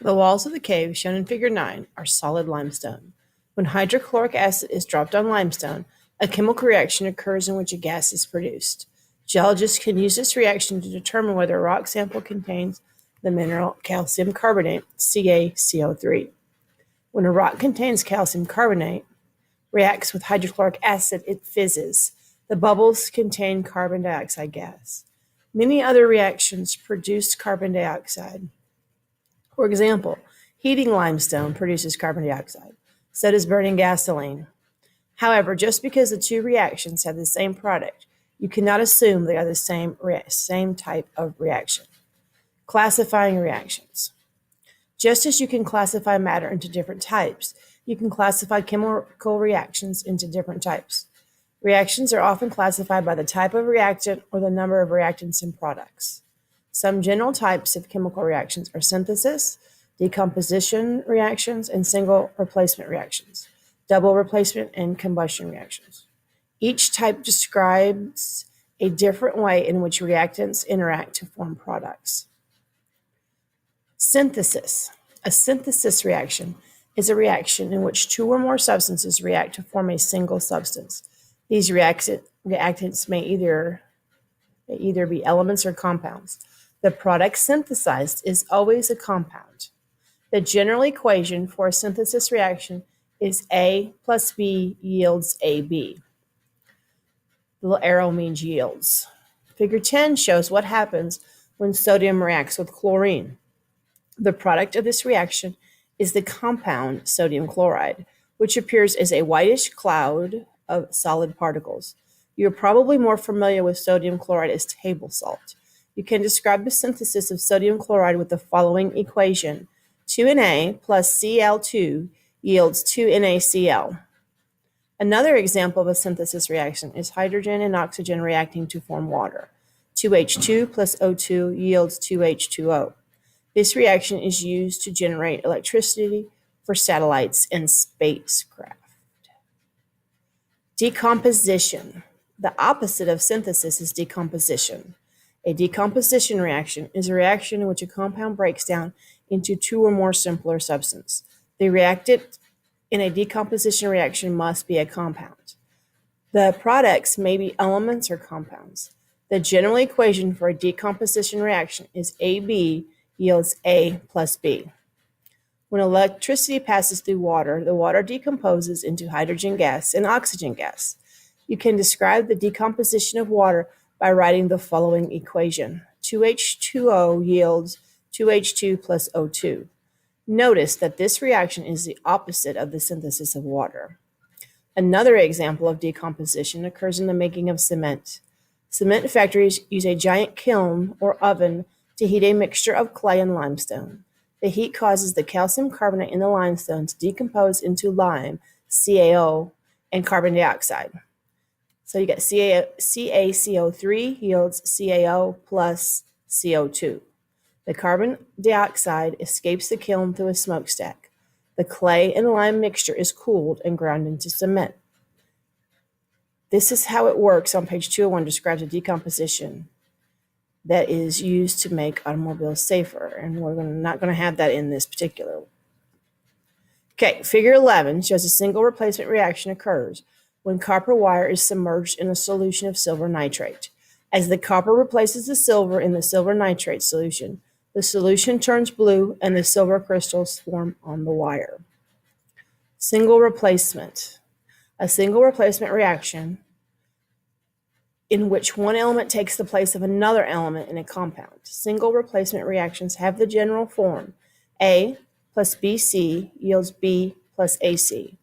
The walls of the cave, shown in Figure 9, are solid limestone. When hydrochloric acid is dropped on limestone, a chemical reaction occurs in which a gas is produced. Geologists can use this reaction to determine whether a rock sample contains the mineral calcium carbonate, CaCO3. When a rock contains calcium carbonate, reacts with hydrochloric acid, it fizzes. The bubbles contain carbon dioxide gas. Many other reactions produce carbon dioxide. For example, heating limestone produces carbon dioxide. So does burning gasoline. However, just because the two reactions have the same product, you cannot assume they are the same type of reaction. Classifying reactions. Just as you can classify matter into different types, you can classify chemical reactions into different types. Reactions are often classified by the type of reactant or the number of reactants in products. Some general types of chemical reactions are synthesis, decomposition reactions, and single replacement reactions, double replacement, and combustion reactions. Each type describes a different way in which reactants interact to form products. Synthesis. A synthesis reaction is a reaction in which two or more substances react to form a single substance. These reactants may either be elements or compounds. The product synthesized is always a compound. The general equation for a synthesis reaction is A plus B yields AB. The little arrow means yields. Figure 10 shows what happens when sodium reacts with chlorine. The product of this reaction is the compound sodium chloride, which appears as a whitish cloud of solid particles. You are probably more familiar with sodium chloride as table salt. You can describe the synthesis of sodium chloride with the following equation. 2Na plus Cl2 yields 2NaCl. Another example of a synthesis reaction is hydrogen and oxygen reacting to form water. 2H2 plus O2 yields 2H2O. This reaction is used to generate electricity for satellites and spacecraft. Decomposition. The opposite of synthesis is decomposition. A decomposition reaction is a reaction in which a compound breaks down into two or more simpler substances. The reactant in a decomposition reaction must be a compound. The products may be elements or compounds. The general equation for a decomposition reaction is AB yields A plus B. When electricity passes through water, the water decomposes into hydrogen gas and oxygen gas. You can describe the decomposition of water by writing the following equation. 2H2O yields 2H2 plus O2. Notice that this reaction is the opposite of the synthesis of water. Another example of decomposition occurs in the making of cement. Cement factories use a giant kiln or oven to heat a mixture of clay and limestone. The heat causes the calcium carbonate in the limestone to decompose into lime, CaO, and carbon dioxide. So you get CaCO3 yields CaO plus CO2. The carbon dioxide escapes the kiln through a smokestack. The clay and lime mixture is cooled and ground into cement. This is how it works on page 201, describes a decomposition that is used to make automobiles safer. And we're not going to have that in this particular one. Okay, figure 11 shows a single replacement reaction occurs when copper wire is submerged in a solution of silver nitrate. As the copper replaces the silver in the silver nitrate solution, the solution turns blue and the silver crystals form on the wire. Single replacement. A single replacement reaction in which one element takes the place of another element in a compound. Single replacement reactions have the general form A plus BC yields B plus AC.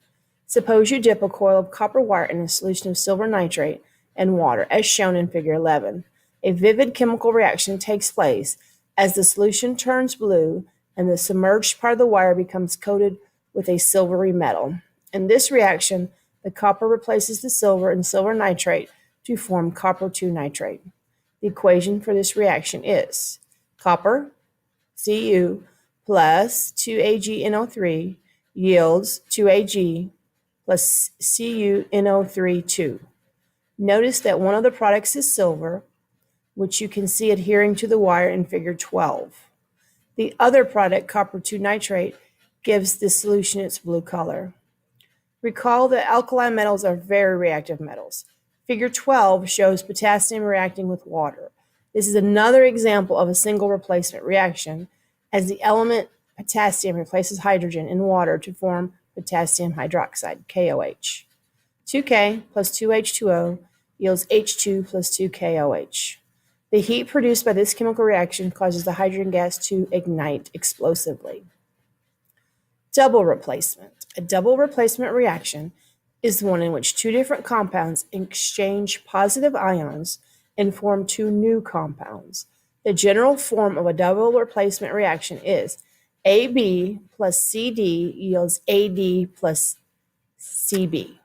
Suppose you dip a coil of copper wire in a solution of silver nitrate and water, as shown in figure 11. A vivid chemical reaction takes place as the solution turns blue and the submerged part of the wire becomes coated with a silvery metal. In this reaction, the copper replaces the silver in silver nitrate to form copper 2 nitrate. The equation for this reaction is copper, Cu, plus 2AgNO3 yields 2Ag plus CuNO3 2. Notice that one of the products is silver, which you can see adhering to the wire in figure 12. The other product, copper 2 nitrate, gives the solution its blue color. Recall that alkali metals are very reactive metals. Figure 12 shows potassium reacting with water. This is another example of a single replacement reaction, as the element potassium replaces hydrogen in water to form potassium hydroxide, KOH. 2K plus 2H2O yields H2 plus 2KOH. The heat produced by this chemical reaction causes the hydrogen gas to ignite explosively. Double replacement. A double replacement reaction is one in which two different compounds exchange positive ions and form two new compounds. The general form of a double replacement reaction is AB plus CD yields AD plus CB.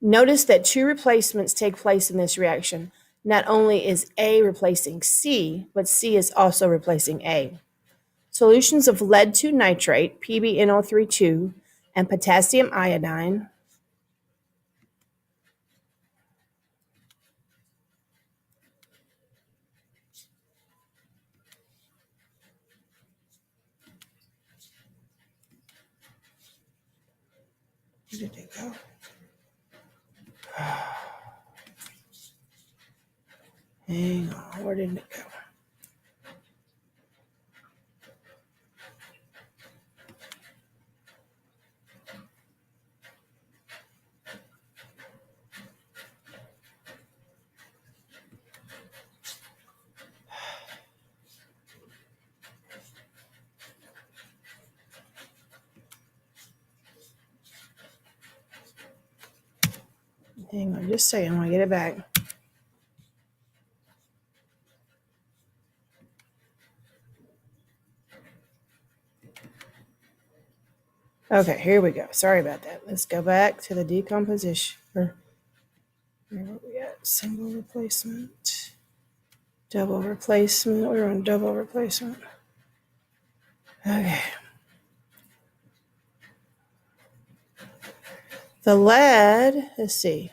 Notice that two replacements take place in this reaction. Not only is A replacing C, but C is also replacing A. Solutions of lead 2 nitrate, PbNO32, and potassium iodine where did it go? Hang on, where did it go? Hang on just a second, I'm gonna get it back. Okay, here we go. Sorry about that. Let's go back to the decomposition. Where are we at? Single replacement, double replacement. We're on double replacement. Okay. The lead, let's see,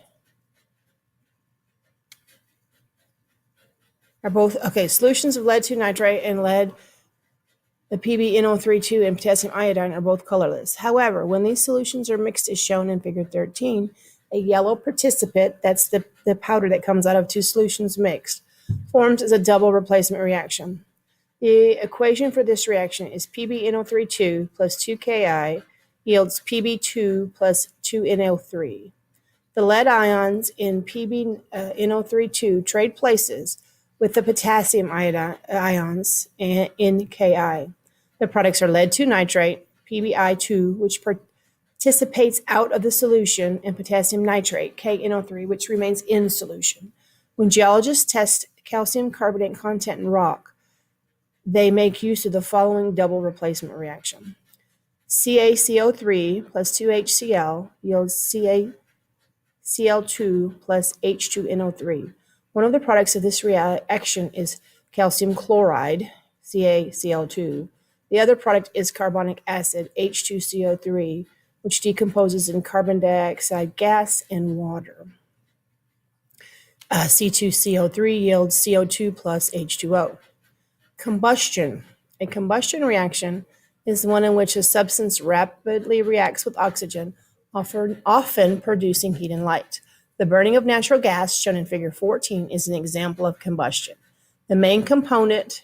are both, okay, solutions of lead 2 nitrate and lead, the PbNO32 and potassium iodine are both colorless. However, when these solutions are mixed as shown in figure 13, a yellow participant, that's the powder that comes out of two solutions mixed, forms as a double replacement reaction. The equation for this reaction is PbNO32 plus 2Ki yields Pb2 plus 2NO3. The lead ions in PbNO32 trade places with the potassium ions in Ki. The products are lead 2 nitrate, PbI2, which participates out of the solution, and potassium nitrate, KNO3, which remains in solution. When geologists test calcium carbonate content in rock, they make use of the following double replacement reaction. CaCO3 plus 2HCl yields CaCl2 plus H2NO3. One of the products of this reaction is calcium chloride, CaCl2. The other product is carbonic acid, H2CO3, which decomposes in carbon dioxide gas and water. C2CO3 yields CO2 plus H2O. Combustion. A combustion reaction is one in which a substance rapidly reacts with oxygen, often producing heat and light. The burning of natural gas, shown in figure 14, is an example of combustion. The main component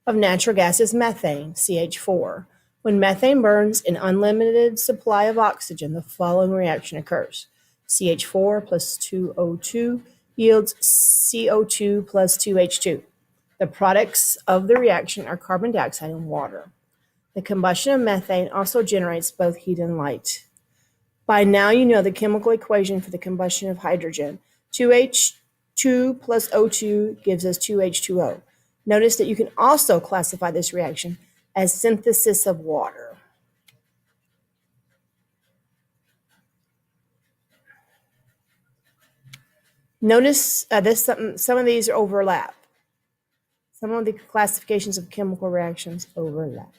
of natural gas is methane, CH4. When methane burns an unlimited supply of oxygen, the following reaction occurs. CH4 plus 2O2 yields CO2 plus 2H2. The products of the reaction are carbon dioxide and water. The combustion of methane also generates both heat and light. By now you know the chemical equation for the combustion of hydrogen. 2H2 plus O2 gives us 2H2O. Notice that you can also classify this reaction as synthesis of water. Notice some of these overlap. Some of the classifications of chemical reactions overlap.